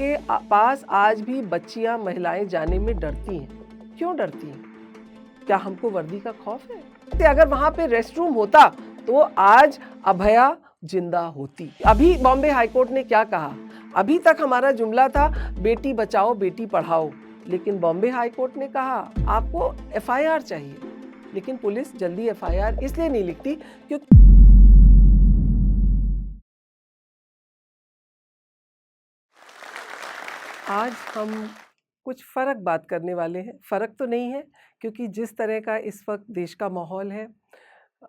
के पास आज भी बच्चियां, महिलाएं जाने में डरती हैं। क्यों डरती हैं? क्या हमको वर्दी का खौफ है? तो अगर वहां पे रेस्ट रूम होता तो आज अभया जिंदा होती। अभी बॉम्बे हाईकोर्ट ने क्या कहा? अभी तक हमारा जुमला था बेटी बचाओ बेटी पढ़ाओ, लेकिन बॉम्बे हाईकोर्ट ने कहा आपको एफआईआर चाहिए। लेकिन पुलिस जल्दी एफआईआर इसलिए नहीं लिखती क्योंकि आज हम कुछ फ़र्क बात करने वाले हैं। फ़र्क तो नहीं है क्योंकि जिस तरह का इस वक्त देश का माहौल है,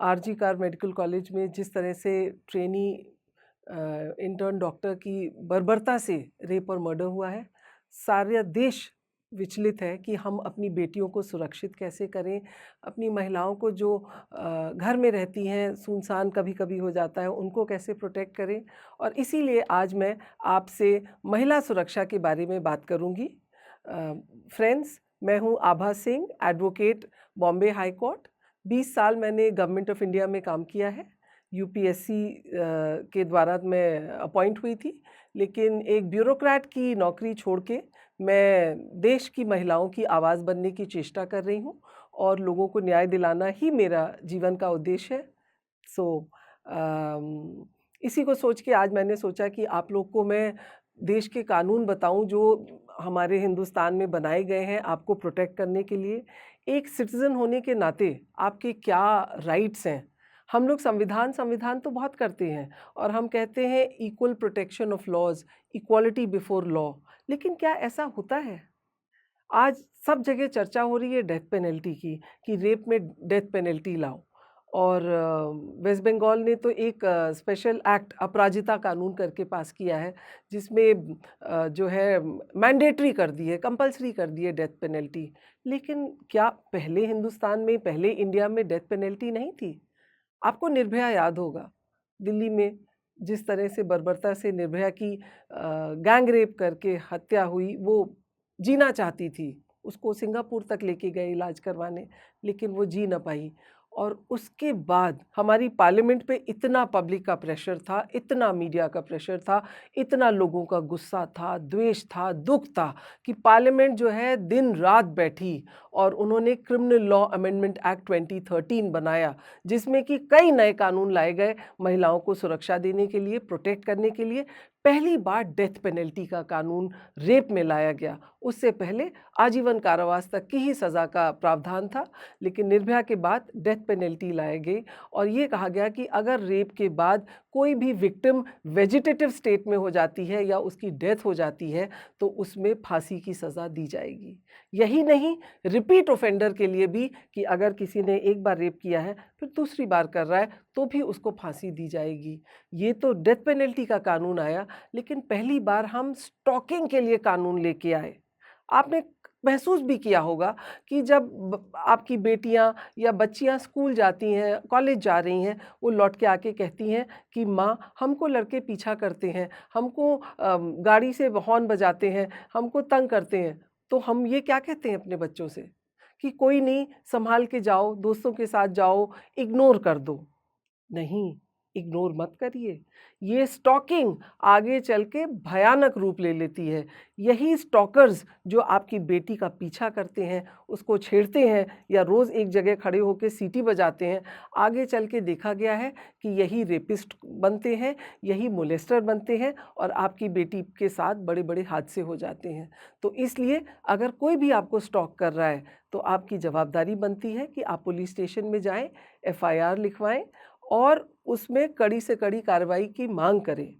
आरजी कार मेडिकल कॉलेज में जिस तरह से ट्रेनी इंटर्न डॉक्टर की बर्बरता से रेप और मर्डर हुआ है, सारा देश विचलित है कि हम अपनी बेटियों को सुरक्षित कैसे करें, अपनी महिलाओं को जो घर में रहती हैं, सुनसान कभी कभी हो जाता है, उनको कैसे प्रोटेक्ट करें। और इसीलिए आज मैं आपसे महिला सुरक्षा के बारे में बात करूंगी। फ्रेंड्स, मैं हूं Abha Singh, advocate, Bombay high court. 20 साल मैंने गवर्नमेंट ऑफ इंडिया में काम किया है। यूपीएससी के द्वारा मैं अपॉइंट हुई थी, लेकिन एक ब्यूरोक्रेट की नौकरी छोड़ के मैं देश की महिलाओं की आवाज़ बनने की चेष्टा कर रही हूँ और लोगों को न्याय दिलाना ही मेरा जीवन का उद्देश्य है। इसी को सोच के आज मैंने सोचा कि आप लोग को मैं देश के कानून बताऊं जो हमारे हिंदुस्तान में बनाए गए हैं आपको प्रोटेक्ट करने के लिए। एक सिटीज़न होने के नाते आपके क्या राइट्स हैं। हम लोग संविधान तो बहुत करते हैं और हम कहते हैं equal protection of laws, equality before law, लेकिन क्या ऐसा होता है? आज सब जगह चर्चा हो रही है डेथ पेनल्टी की, कि रेप में डेथ पेनल्टी लाओ। और वेस्ट बंगाल ने तो एक स्पेशल एक्ट अपराजिता कानून करके पास किया है, जिसमें जो है मैंडेटरी कर दी है, कंपलसरी कर दी है डेथ पेनल्टी। लेकिन क्या पहले हिंदुस्तान में, पहले इंडिया में डेथ पेनल्टी नहीं थी? आपको निर्भया याद होगा, दिल्ली में जिस तरह से बर्बरता से निर्भया की गैंग रेप करके हत्या हुई। वो जीना चाहती थी, उसको सिंगापुर तक लेके गए इलाज करवाने, लेकिन वो जी ना पाई। और उसके बाद हमारी पार्लियामेंट पे इतना पब्लिक का प्रेशर था, इतना मीडिया का प्रेशर था, इतना लोगों का गुस्सा था, द्वेष था, दुख था, कि पार्लियामेंट जो है दिन रात बैठी और उन्होंने क्रिमिनल लॉ अमेंडमेंट एक्ट 2013 बनाया, जिसमें कि कई नए कानून लाए गए महिलाओं को सुरक्षा देने के लिए, प्रोटेक्ट करने के लिए। पहली बार डेथ पेनल्टी का कानून रेप में लाया गया। उससे पहले आजीवन कारावास तक की ही सज़ा का प्रावधान था, लेकिन निर्भया के बाद डेथ पेनल्टी लाई गई और ये कहा गया कि अगर रेप के बाद कोई भी विक्टिम वेजिटेटिव स्टेट में हो जाती है या उसकी डेथ हो जाती है तो उसमें फांसी की सज़ा दी जाएगी। यही नहीं, रिपीट ऑफेंडर के लिए भी, कि अगर किसी ने एक बार रेप किया है फिर दूसरी बार कर रहा है तो भी उसको फांसी दी जाएगी। ये तो डेथ पेनल्टी का कानून आया, लेकिन पहली बार हम स्टॉकिंग के लिए कानून लेके आए। आपने महसूस भी किया होगा कि जब आपकी बेटियां या बच्चियां स्कूल जाती हैं, कॉलेज जा रही हैं, वो लौट के आके कहती हैं कि माँ हमको लड़के पीछा करते हैं, हमको गाड़ी से हॉर्न बजाते हैं, हमको तंग करते हैं। तो हम ये क्या कहते हैं अपने बच्चों से कि कोई नहीं, संभाल के जाओ, दोस्तों के साथ जाओ, इग्नोर कर दो। नहीं, इग्नोर मत करिए। ये स्टॉकिंग आगे चल के भयानक रूप ले लेती है। यही स्टॉकर्स जो आपकी बेटी का पीछा करते हैं, उसको छेड़ते हैं या रोज़ एक जगह खड़े होकर सीटी बजाते हैं, आगे चल के देखा गया है कि यही रेपिस्ट बनते हैं, यही मोलेस्टर बनते हैं और आपकी बेटी के साथ बड़े बड़े हादसे हो जाते हैं। तो इसलिए अगर कोई भी आपको स्टॉक कर रहा है तो आपकी जवाबदारी बनती है कि आप पुलिस स्टेशन में जाएं, एफआईआर लिखवाएं और उसमें कड़ी से कड़ी कार्रवाई की मांग करें।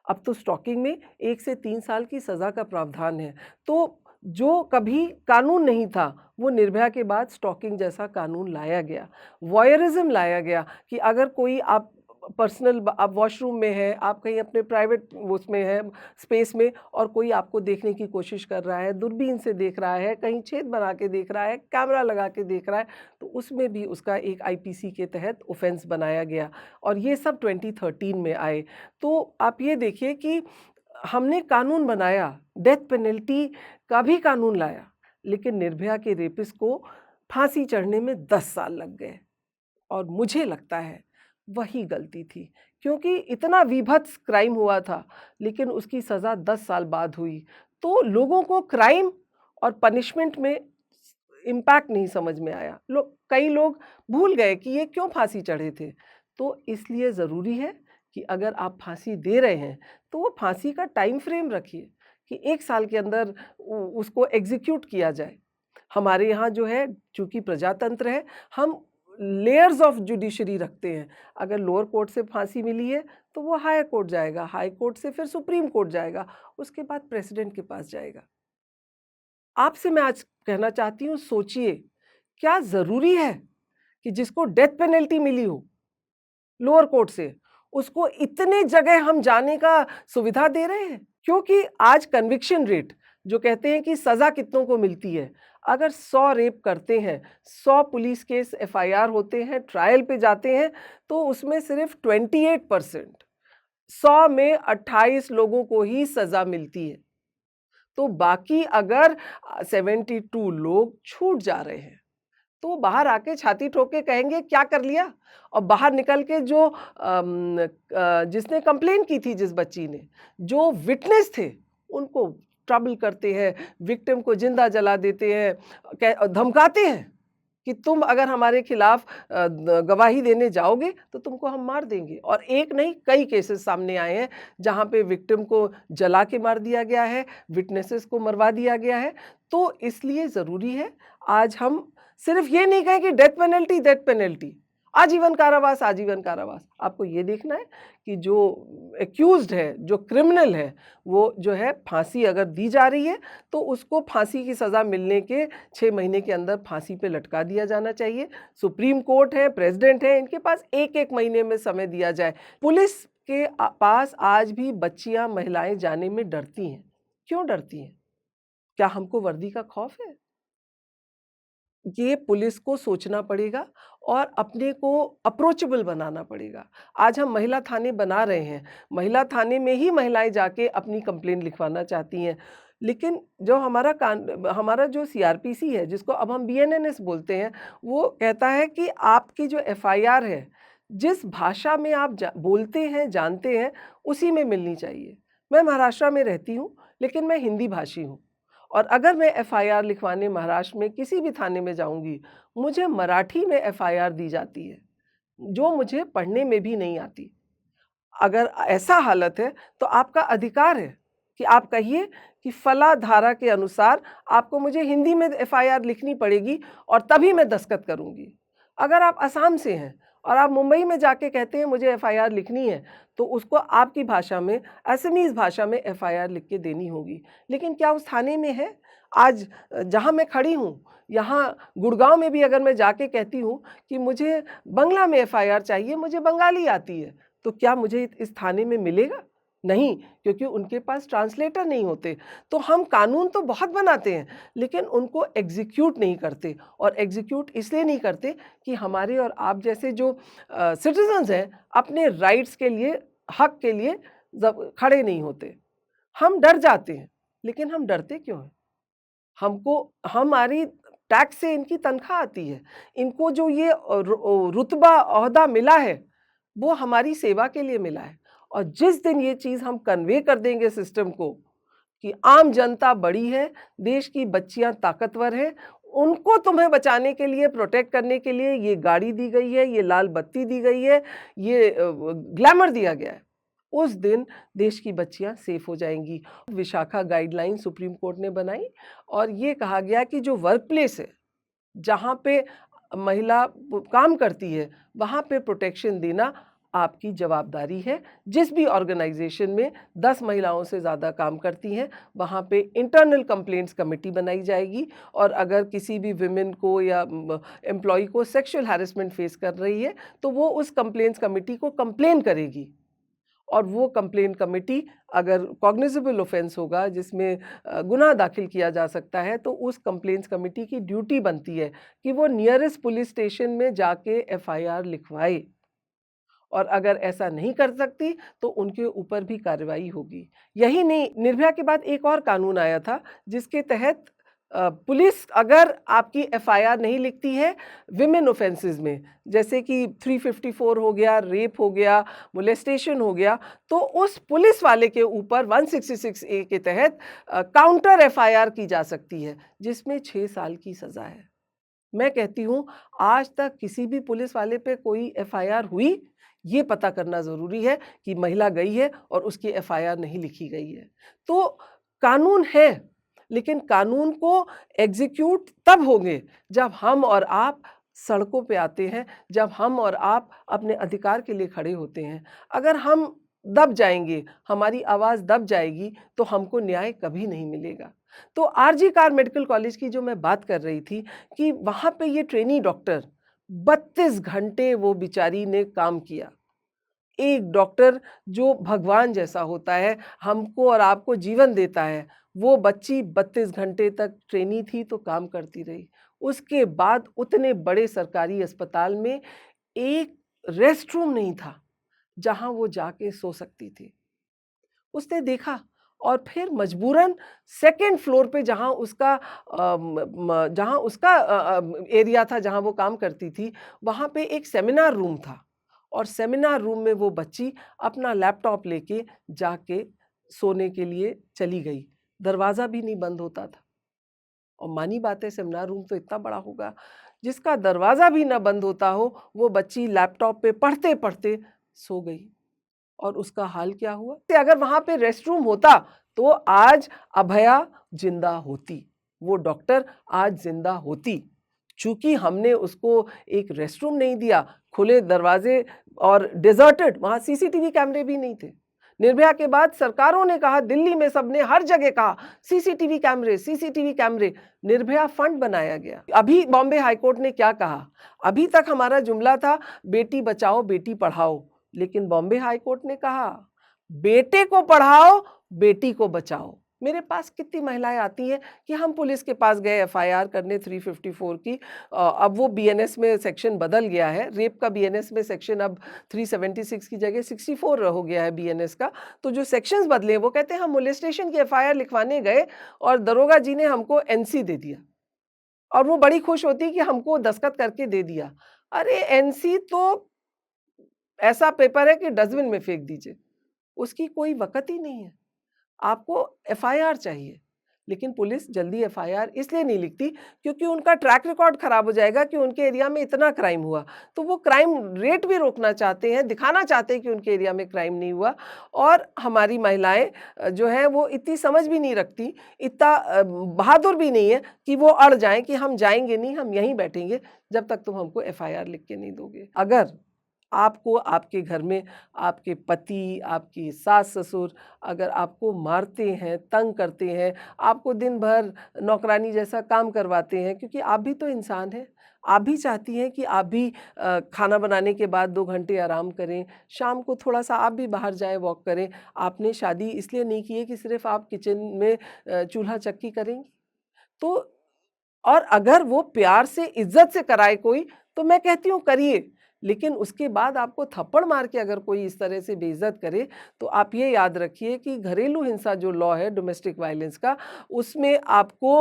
अब तो स्टॉकिंग में 1 से 3 साल की सज़ा का प्रावधान है। तो जो कभी कानून नहीं था, वो निर्भया के बाद स्टॉकिंग जैसा कानून लाया गया। वॉयरिज्म लाया गया कि अगर कोई आप पर्सनल, आप वॉशरूम में है, आप कहीं अपने प्राइवेट उसमें है स्पेस में, और कोई आपको देखने की कोशिश कर रहा है, दूरबीन से देख रहा है, कहीं छेद बना के देख रहा है, कैमरा लगा के देख रहा है, तो उसमें भी उसका एक आईपीसी के तहत ऑफेंस बनाया गया और ये सब 2013 में आए। तो आप ये देखिए कि हमने कानून बनाया, डेथ पेनल्टी का भी कानून लाया, लेकिन निर्भया के रेपिस्ट को फांसी चढ़ने में 10 साल लग गए। और मुझे लगता है वही गलती थी, क्योंकि इतना वीभत्स क्राइम हुआ था, लेकिन उसकी सज़ा 10 साल बाद हुई। तो लोगों को क्राइम और पनिशमेंट में इम्पैक्ट नहीं समझ में आया। कई लोग भूल गए कि ये क्यों फांसी चढ़े थे। तो इसलिए ज़रूरी है कि अगर आप फांसी दे रहे हैं, तो वो फांसी का टाइम फ्रेम रखिए कि 1 साल के अंदर उसको एग्जीक्यूट किया जाए। हमारे यहाँ जो है, चूंकि प्रजातंत्र है, हम लेयर्स ऑफ जुडिशरी रखते हैं। अगर लोअर कोर्ट से फांसी मिली है तो वो हायर कोर्ट जाएगा, हाई कोर्ट से फिर सुप्रीम कोर्ट जाएगा, उसके बाद प्रेसिडेंट के पास जाएगा। आपसे मैं आज कहना चाहती हूँ, सोचिए, क्या ज़रूरी है कि जिसको डेथ पेनल्टी मिली हो लोअर कोर्ट से, उसको इतने जगह हम जाने का सुविधा दे रहे हैं? क्योंकि आज कन्विक्शन रेट, जो कहते हैं कि सज़ा कितनों को मिलती है, अगर 100 रेप करते हैं, 100 पुलिस केस एफआईआर होते हैं, ट्रायल पे जाते हैं, तो उसमें सिर्फ 28%, 100 में 28 लोगों को ही सज़ा मिलती है। तो बाकी अगर 72 लोग छूट जा रहे हैं, तो बाहर आके छाती ठोक के कहेंगे क्या कर लिया। और बाहर निकल के जो जिसने कंप्लेन की थी, जिस बच्ची ने, जो विटनेस थे, उनको ट्रबल करते हैं, विक्टिम को जिंदा जला देते हैं, धमकाते हैं कि तुम अगर हमारे खिलाफ गवाही देने जाओगे तो तुमको हम मार देंगे। और एक नहीं, कई केसेस सामने आए हैं जहां पे विक्टिम को जला के मार दिया गया है, विटनेसेस को मरवा दिया गया है। तो इसलिए ज़रूरी है, आज हम सिर्फ ये नहीं कहें कि डेथ पेनल्टी, डेथ पेनल्टी, आजीवन कारावास, आजीवन कारावास। आपको ये देखना है कि जो एक्यूज्ड है, जो क्रिमिनल है, वो जो है, फांसी अगर दी जा रही है तो उसको फांसी की सज़ा मिलने के 6 महीने के अंदर फांसी पे लटका दिया जाना चाहिए। सुप्रीम कोर्ट है, प्रेसिडेंट है, इनके पास 1-1 महीने में समय दिया जाए। पुलिस के पास आज भी बच्चियां, महिलाएं जाने में डरती हैं। क्यों डरती हैं? क्या हमको वर्दी का खौफ है? ये पुलिस को सोचना पड़ेगा और अपने को अप्रोचेबल बनाना पड़ेगा। आज हम महिला थाने बना रहे हैं, महिला थाने में ही महिलाएं जाके अपनी कंप्लेंट लिखवाना चाहती हैं। लेकिन जो हमारा जो सीआरपीसी है, जिसको अब हम बीएनएनएस बोलते हैं, वो कहता है कि आपकी जो एफआईआर है, जिस भाषा में आप बोलते हैं, जानते हैं, उसी में मिलनी चाहिए। मैं महाराष्ट्र में रहती हूँ, लेकिन मैं हिंदी भाषी हूँ, और अगर मैं एफआईआर लिखवाने महाराष्ट्र में किसी भी थाने में जाऊंगी, मुझे मराठी में एफआईआर दी जाती है, जो मुझे पढ़ने में भी नहीं आती। अगर ऐसा हालत है, तो आपका अधिकार है कि आप कहिए कि फला धारा के अनुसार आपको मुझे हिंदी में एफआईआर लिखनी पड़ेगी और तभी मैं दस्तखत करूंगी। अगर आप असम से हैं और आप मुंबई में जाके कहते हैं मुझे एफआईआर लिखनी है, तो उसको आपकी भाषा में, असमीज़ भाषा में एफआईआर लिख के देनी होगी। लेकिन क्या उस थाने में है? आज जहाँ मैं खड़ी हूँ, यहाँ गुड़गांव में भी अगर मैं जाके कहती हूँ कि मुझे बंगला में एफआईआर चाहिए, मुझे बंगाली आती है, तो क्या मुझे इस थाने में मिलेगा? नहीं, क्योंकि उनके पास ट्रांसलेटर नहीं होते। तो हम कानून तो बहुत बनाते हैं, लेकिन उनको एग्जीक्यूट नहीं करते, और एग्जीक्यूट इसलिए नहीं करते कि हमारे और आप जैसे जो सिटीजन्स हैं, अपने राइट्स के लिए, हक के लिए खड़े नहीं होते। हम डर जाते हैं, लेकिन हम डरते क्यों हैं? हमको हमारी टैक्स से इनकी तनख्वाह आती है। इनको जो ये रुतबा, ओहदा मिला है, वो हमारी सेवा के लिए मिला है। और जिस दिन ये चीज़ हम कन्वे कर देंगे सिस्टम को कि आम जनता बड़ी है, देश की बच्चियां ताकतवर हैं, उनको तुम्हें बचाने के लिए, प्रोटेक्ट करने के लिए ये गाड़ी दी गई है, ये लाल बत्ती दी गई है, ये ग्लैमर दिया गया है, उस दिन देश की बच्चियां सेफ हो जाएंगी। विशाखा गाइडलाइन सुप्रीम कोर्ट ने बनाई, और ये कहा गया कि जो वर्क प्लेस है, जहाँ पे महिला काम करती है, वहाँ पे प्रोटेक्शन देना आपकी जवाबदारी है। जिस भी ऑर्गेनाइजेशन में 10 महिलाओं से ज़्यादा काम करती हैं, वहाँ पे इंटरनल कंप्लेंट्स कमेटी बनाई जाएगी, और अगर किसी भी विमेन को या एम्प्लॉय को सेक्सुअल हैरेसमेंट फेस कर रही है, तो वो उस कंप्लेंट्स कमेटी को कंप्लेन करेगी, और वो कंप्लेन कमेटी, अगर कॉग्निजेबल ऑफेंस होगा जिसमें गुनाह दाखिल किया जा सकता है, तो उस कंप्लेंट्स कमेटी की ड्यूटी बनती है कि वो नियरेस्ट पुलिस स्टेशन में जाके एफआईआर लिखवाए, और अगर ऐसा नहीं कर सकती तो उनके ऊपर भी कार्रवाई होगी। यही नहीं, निर्भया के बाद एक और कानून आया था, जिसके तहत पुलिस अगर आपकी एफआईआर नहीं लिखती है विमेन ऑफेंसेस में, जैसे कि 354 हो गया, रेप हो गया, मोलेस्टेशन हो गया, तो उस पुलिस वाले के ऊपर 166 ए के तहत काउंटर एफआईआर की जा सकती है, जिसमें 6 साल की सजा है। मैं कहती हूँ आज तक किसी भी पुलिस वाले पे कोई एफआईआर हुई, ये पता करना ज़रूरी है कि महिला गई है और उसकी एफआईआर नहीं लिखी गई है। तो कानून है, लेकिन कानून को एग्ज़ीक्यूट तब होंगे जब हम और आप सड़कों पे आते हैं, जब हम और आप अपने अधिकार के लिए खड़े होते हैं। अगर हम दब जाएँगे, हमारी आवाज़ दब जाएगी, तो हमको न्याय कभी नहीं मिलेगा। तो आरजी कार मेडिकल कॉलेज की जो मैं बात कर रही थी कि वहाँ पे ये ट्रेनी डॉक्टर 32 घंटे वो बेचारी ने काम किया। एक डॉक्टर जो भगवान जैसा होता है, हमको और आपको जीवन देता है, वो बच्ची 32 घंटे तक ट्रेनी थी तो काम करती रही। उसके बाद उतने बड़े सरकारी अस्पताल में एक रेस्ट रूम नहीं था, जहाँ वो जाके सो सकती थी। उसने देखा और फिर मजबूरन सेकंड फ्लोर पे जहाँ उसका एरिया था, जहाँ वो काम करती थी, वहाँ पे एक सेमिनार रूम था और सेमिनार रूम में वो बच्ची अपना लैपटॉप लेके जाके सोने के लिए चली गई। दरवाज़ा भी नहीं बंद होता था और मानी बात है सेमिनार रूम तो इतना बड़ा होगा, जिसका दरवाज़ा भी ना बंद होता हो, वो बच्ची लैपटॉप पे पढ़ते-पढ़ते सो गई। और उसका हाल क्या हुआ? कि अगर वहाँ पे रेस्ट रूम होता तो आज अभया जिंदा होती, वो डॉक्टर आज जिंदा होती। चूंकि हमने उसको एक रेस्ट रूम नहीं दिया, खुले दरवाजे और डेजर्टेड, वहाँ सीसीटीवी कैमरे भी नहीं थे। निर्भया के बाद सरकारों ने कहा, दिल्ली में सबने हर जगह कहा सीसीटीवी कैमरे, सीसीटीवी कैमरे। निर्भया फंड बनाया गया। अभी बॉम्बे हाईकोर्ट ने क्या कहा? अभी तक हमारा जुमला था बेटी बचाओ बेटी पढ़ाओ, लेकिन बॉम्बे हाई कोर्ट ने कहा बेटे को पढ़ाओ बेटी को बचाओ। मेरे पास कितनी महिलाएं आती हैं कि हम पुलिस के पास गए एफआईआर करने 354 की। अब वो बीएनएस में सेक्शन बदल गया है, रेप का बीएनएस में सेक्शन अब 376 की जगह 64 हो गया है बीएनएस का। तो जो सेक्शंस बदले, वो कहते हैं हम मोलेस्टेशन की एफआईआर लिखवाने गए और दरोगा जी ने हमको एनसी दे दिया और वो बड़ी खुश होती कि हमको दस्तखत करके दे दिया। अरे एनसी तो ऐसा पेपर है कि डस्टबिन में फेंक दीजिए, उसकी कोई वक़्त ही नहीं है। आपको एफआईआर चाहिए, लेकिन पुलिस जल्दी एफआईआर इसलिए नहीं लिखती क्योंकि उनका ट्रैक रिकॉर्ड खराब हो जाएगा कि उनके एरिया में इतना क्राइम हुआ। तो वो क्राइम रेट भी रोकना चाहते हैं, दिखाना चाहते हैं कि उनके एरिया में क्राइम नहीं हुआ। और हमारी महिलाएँ जो हैं वो इतनी समझ भी नहीं रखती, इतना बहादुर भी नहीं है कि वो अड़ जाएँ कि हम जाएँगे नहीं, हम यहीं बैठेंगे जब तक तुम हमको एफआईआर लिख के नहीं दोगे। अगर आपको आपके घर में आपके पति, आपकी सास-ससुर अगर आपको मारते हैं, तंग करते हैं, आपको दिन भर नौकरानी जैसा काम करवाते हैं, क्योंकि आप भी तो इंसान हैं। आप भी चाहती हैं कि आप भी खाना बनाने के बाद 2 घंटे आराम करें, शाम को थोड़ा-सा आप भी बाहर जाएँ, वॉक करें। आपने शादी इसलिए नहीं की है कि सिर्फ़ आप किचन में चूल्हा-चक्की करेंगी। तो और अगर वो प्यार से, इज़्ज़त से कराए कोई, तो मैं कहती हूँ करिए। लेकिन उसके बाद आपको थप्पड़ मार के अगर कोई इस तरह से बेइज़्ज़त करे, तो आप ये याद रखिए कि घरेलू हिंसा जो लॉ है डोमेस्टिक वायलेंस का, उसमें आपको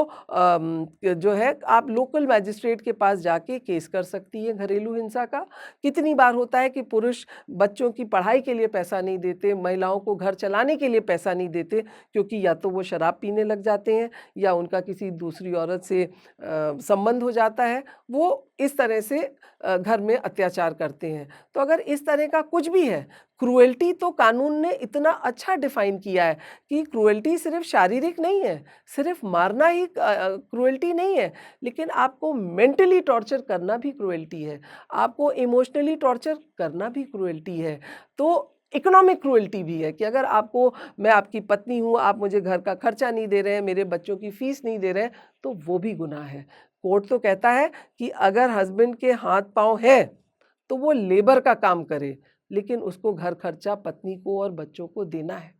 जो है आप लोकल मैजिस्ट्रेट के पास जाके केस कर सकती हैं घरेलू हिंसा का। कितनी बार होता है कि पुरुष बच्चों की पढ़ाई के लिए पैसा नहीं देते, महिलाओं को घर चलाने के लिए पैसा नहीं देते, क्योंकि या तो वो शराब पीने लग जाते हैं या उनका किसी दूसरी औरत से संबंध हो जाता है, वो इस तरह से घर में अत्याचार करते हैं। तो अगर इस तरह का कुछ भी है, क्रूएल्टी तो कानून ने इतना अच्छा डिफाइन किया है कि क्रूएल्टी सिर्फ शारीरिक नहीं है, सिर्फ मारना ही क्रूएल्टी नहीं है, लेकिन आपको मेंटली टॉर्चर करना भी क्रूएल्टी है, आपको इमोशनली टॉर्चर करना भी क्रूएल्टी है। तो इकोनॉमिक क्रूएल्टी भी है कि अगर आपको, मैं आपकी पत्नी हूँ, आप मुझे घर का खर्चा नहीं दे रहे हैं, मेरे बच्चों की फीस नहीं दे रहे हैं, तो वो भी गुनाह है। कोर्ट तो कहता है कि अगर हस्बैंड के हाथ-पाँव है, तो वो लेबर का काम करे, लेकिन उसको घर खर्चा पत्नी को और बच्चों को देना है।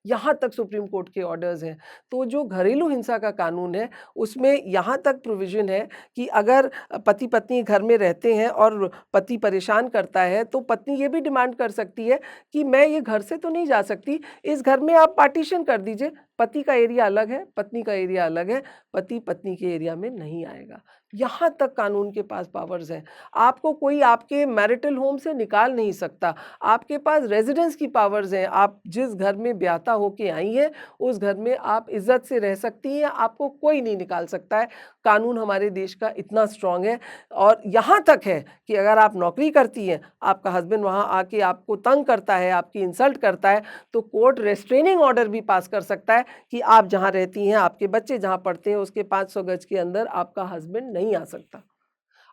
यहाँ तक सुप्रीम कोर्ट के ऑर्डर्स हैं। तो जो घरेलू हिंसा का कानून है, उसमें यहाँ तक प्रोविज़न है कि अगर पति-पत्नी घर में रहते हैं और पति परेशान करता है, तो पत्नी ये भी डिमांड कर सकती है कि मैं ये घर से तो नहीं जा सकती, इस घर में आप पार्टीशन कर दीजिए, पति का एरिया अलग है, पत्नी का एरिया अलग है, पति पत्नी के एरिया में नहीं आएगा। यहाँ तक कानून के पास पावर्स हैं। आपको कोई आपके मैरिटल होम से निकाल नहीं सकता। आपके पास रेजिडेंस की पावर्स हैं। आप जिस घर में ब्याहता होके आई हैं, उस घर में आप इज़्ज़त से रह सकती हैं, आपको कोई नहीं निकाल सकता है। कानून हमारे देश का इतना स्ट्रॉन्ग है। और यहाँ तक है कि अगर आप नौकरी करती हैं, आपका हस्बैंड वहाँ आके आपको तंग करता है, आपकी इंसल्ट करता है, तो कोर्ट रेस्ट्रेनिंग ऑर्डर भी पास कर सकता है कि आप जहाँ रहती हैं, आपके बच्चे जहाँ पढ़ते हैं, उसके 500 गज के अंदर आपका हस्बैंड नहीं आ सकता।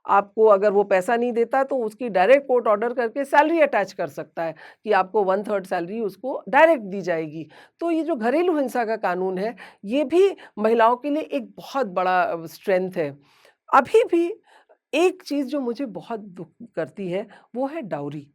आपको अगर वो पैसा नहीं देता तो उसकी डायरेक्ट कोर्ट ऑर्डर करके सैलरी अटैच कर सकता है कि आपको 1/3 सैलरी उसको डायरेक्ट दी जाएगी। तो ये जो घरेलू हिंसा का कानून है, ये भी महिलाओं के लिए एक बहुत बड़ा स्ट्रेंथ है। अभी भी एक चीज़ जो मुझे बहुत दुःख करती है, वो है डाउरी।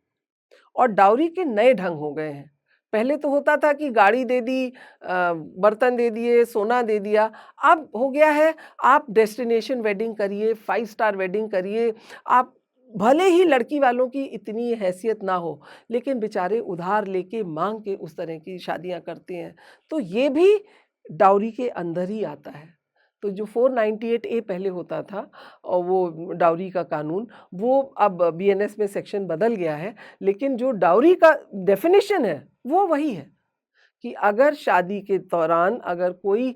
और डाउरी के नए ढंग हो गए हैं। पहले तो होता था कि गाड़ी दे दी, बर्तन दे दिए, सोना दे दिया। अब हो गया है आप डेस्टिनेशन वेडिंग करिए, 5 स्टार वेडिंग करिए। आप भले ही लड़की वालों की इतनी हैसियत ना हो, लेकिन बेचारे उधार लेके माँग के उस तरह की शादियाँ करते हैं। तो ये भी डाउरी के अंदर ही आता है। तो जो 498A पहले होता था और वो डाउरी का कानून, वो अब बीएनएस में सेक्शन बदल गया है, लेकिन जो डाउरी का डेफिनिशन है, वो वही है कि अगर शादी के दौरान अगर कोई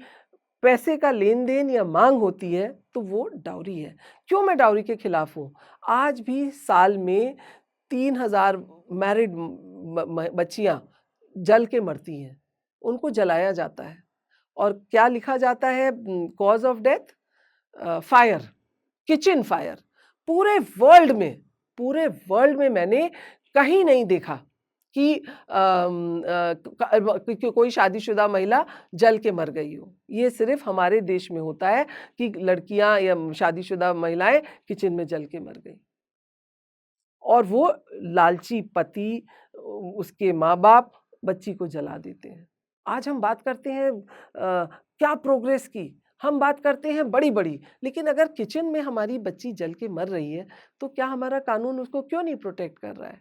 पैसे का लेन-देन या माँग होती है, तो वो डाउरी है। क्यों मैं डाउरी के खिलाफ हूँ? आज भी साल में 3000 मैरिड बच्चियाँ जल के मरती हैं, उनको जलाया जाता है। और क्या लिखा जाता है cause of death? Fire, kitchen fire. पूरे पूरे वर्ल्ड में मैंने कहीं नहीं देखा कि कोई शादीशुदा महिला जल के मर गई हो। ये सिर्फ़ हमारे देश में होता है कि लड़कियाँ या शादीशुदा महिलाएँ किचन में जल के मर गईं। और वो लालची पति, उसके माँ-बाप बच्ची को जला देते हैं। आज हम बात करते हैं क्या प्रोग्रेस की, हम बात करते हैं बड़ी-बड़ी, लेकिन अगर किचन में हमारी बच्ची जल के मर रही है, तो क्या हमारा कानून उसको क्यों नहीं प्रोटेक्ट कर रहा है?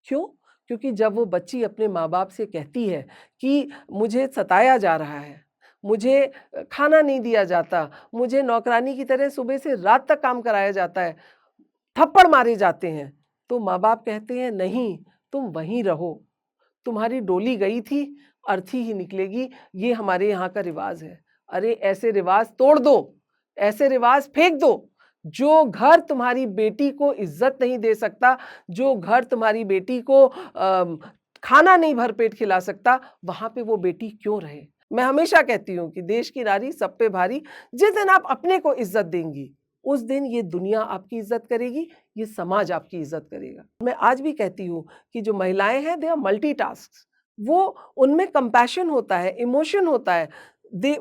क्यों? क्योंकि जब वो बच्ची अपने माँ-बाप से कहती है कि मुझे सताया जा रहा है, मुझे खाना नहीं दिया जाता, मुझे नौकरानी की तरह सुबह से रात तक काम कराया जाता है, थप्पड़ मारे जाते हैं, तो माँ-बाप कहते हैं नहीं, तुम वहीं रहो, तुम्हारी डोली गई थी, अर्थी ही निकलेगी, ये हमारे यहाँ का रिवाज है। अरे ऐसे रिवाज तोड़ दो, ऐसे रिवाज फेंक दो। जो घर तुम्हारी बेटी को इज़्ज़त नहीं दे सकता, जो घर तुम्हारी बेटी को खाना नहीं भरपेट खिला सकता, वहाँ पे वो बेटी क्यों रहे? मैं हमेशा कहती हूँ कि देश की नारी सब पे भारी, जिस दिन आप अपने को इज़्ज़त देंगी, उस दिन ये दुनिया आपकी इज़्ज़त करेगी, ये समाज आपकी इज़्ज़त करेगा। मैं आज भी कहती हूँ कि जो महिलाएँ हैं, दे आर मल्टीटास्क्स। वो उनमें कंपैशन होता है, इमोशन होता है।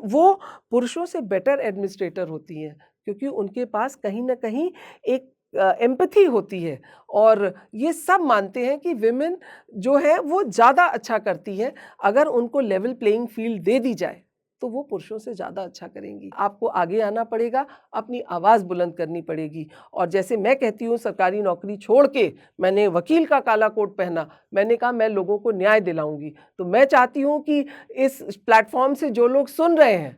वो पुरुषों से बेटर एडमिनिस्ट्रेटर होती हैं, क्योंकि उनके पास कहीं न कहीं एक एम्पैथी होती है। और ये सब मानते हैं कि विमेन जो है वो ज़्यादा अच्छा करती हैं, अगर उनको लेवल प्लेइंग फील्ड दे दी जाए, तो वो पुरुषों से ज़्यादा अच्छा करेंगी। आपको आगे आना पड़ेगा, अपनी आवाज़ बुलंद करनी पड़ेगी। और जैसे मैं कहती हूँ सरकारी नौकरी छोड़ के मैंने वकील का काला कोट पहना, मैंने कहा मैं लोगों को न्याय दिलाऊँगी। तो मैं चाहती हूँ कि इस प्लेटफ़ॉर्म से जो लोग सुन रहे हैं,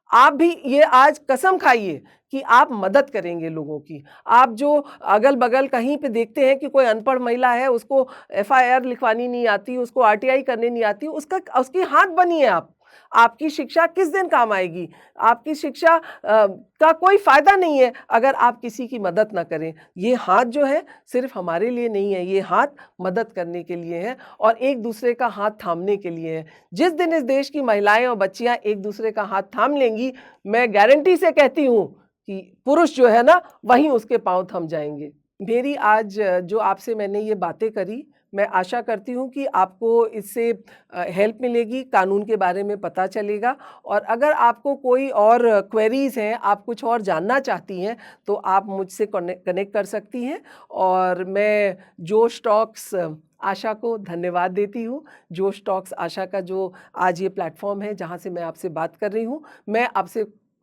आप भी ये आज कसम खाइए कि आप मदद करेंगे लोगों की। आप जो अगल-बगल कहीं पे देखते हैं कि कोई अनपढ़ महिला है, उसको एफआईआर लिखवानी नहीं आती, उसको आरटीआई करनी नहीं आती, उसकी हाथ बनिए आप। आपकी शिक्षा किस दिन काम आएगी? आपकी शिक्षा का कोई फ़ायदा नहीं है अगर आप किसी की मदद ना करें। ये हाथ जो है सिर्फ़ हमारे लिए नहीं है, ये हाथ मदद करने के लिए है और एक-दूसरे का हाथ थामने के लिए है। जिस दिन इस देश की महिलाएँ और बच्चियाँ एक-दूसरे का हाथ थाम लेंगी, मैं गारंटी से कहती हूँ कि पुरुष जो है ना, वहीं उसके पाँव थम जाएँगे। मेरी आज जो आपसे मैंने ये बातें करी, मैं आशा करती हूँ कि आपको इससे हेल्प मिलेगी, कानून के बारे में पता चलेगा। और अगर आपको कोई और क्वेरीज़ हैं, आप कुछ और जानना चाहती हैं, तो आप मुझसे कनेक्ट कर सकती हैं। और मैं जोश टॉक्स आशा को धन्यवाद देती हूँ। जोश टॉक्स आशा का जो आज ये प्लेटफ़ॉर्म है, जहाँ से मैं आपसे बात कर रही हूँ, मैं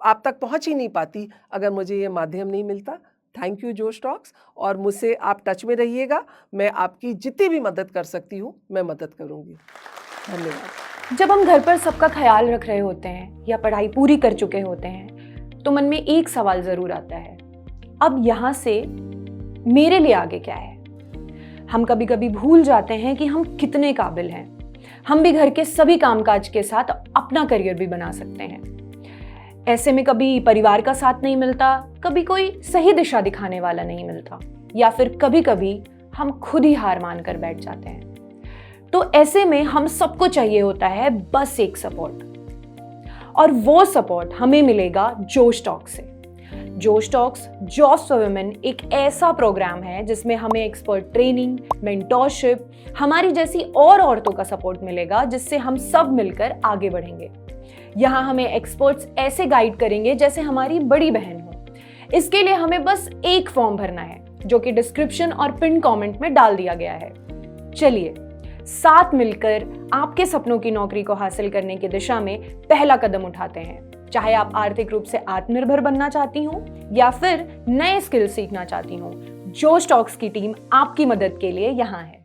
आप तक पहुँच ही नहीं पाती अगर मुझे ये माध्यम नहीं मिलता। थैंक यू जोश टॉक्स। और मुझसे आप टच में रहिएगा। मैं आपकी जितनी भी मदद कर सकती हूँ, मैं मदद करूँगी। धन्यवाद। जब हम घर पर सबका ख्याल रख रहे होते हैं या पढ़ाई पूरी कर चुके होते हैं तो मन में एक सवाल जरूर आता है, अब यहाँ से मेरे लिए आगे क्या है। हम कभी कभी भूल जाते हैं कि हम कितने काबिल हैं। हम भी घर के सभी कामकाज के साथ अपना करियर भी बना सकते हैं। ऐसे में कभी परिवार का साथ नहीं मिलता, कभी कोई सही दिशा दिखाने वाला नहीं मिलता, या फिर कभी कभी हम खुद ही हार मान कर बैठ जाते हैं। तो ऐसे में हम सबको चाहिए होता है बस एक सपोर्ट, और वो सपोर्ट हमें मिलेगा जोश टॉक से। जोश टॉक्स जॉब्स फॉर वुमेन एक ऐसा प्रोग्राम है जिसमें हमें एक्सपर्ट ट्रेनिंग, मेंटोरशिप, हमारी जैसी और औरतों का सपोर्ट मिलेगा, जिससे हम सब मिलकर आगे बढ़ेंगे। यहाँ हमें एक्सपर्ट्स ऐसे गाइड करेंगे जैसे हमारी बड़ी बहन हो। इसके लिए हमें बस एक फॉर्म भरना है, जो कि डिस्क्रिप्शन और पिन कमेंट में डाल दिया गया है। चलिए साथ मिलकर आपके सपनों की नौकरी को हासिल करने की दिशा में पहला कदम उठाते हैं। चाहे आप आर्थिक रूप से आत्मनिर्भर बनना चाहती हो या फिर नए स्किल सीखना चाहती हो, जोश टॉक्स की टीम आपकी मदद के लिए यहाँ है।